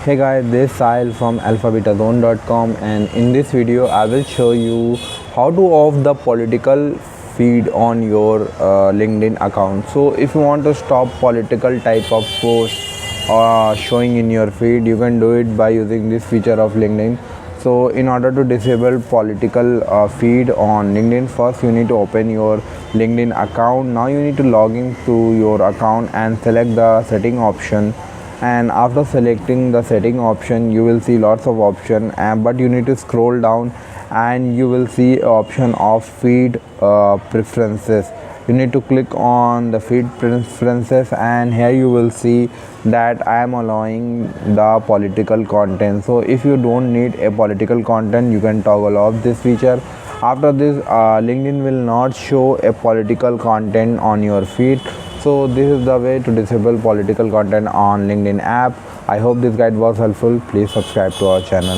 Hey guys, this is Sahil from alphabetazone.com, and in this video I will show you how to off the political feed on your LinkedIn account. So if you want to stop political type of post showing in your feed, you can do it by using this feature of LinkedIn. So in order to disable political feed on LinkedIn, first you need to open your LinkedIn account. Now you need to log in to your account and select the setting option, and after selecting the setting option you will see lots of option, but you need to scroll down and you will see option of feed preferences. You need to click on the feed preferences, and here you will see that I am allowing the political content. So if you don't need a political content, you can toggle off this feature. After this, LinkedIn will not show a political content on your feed. So this is the way to disable political content on LinkedIn app. I hope this guide was helpful. Please subscribe to our channel.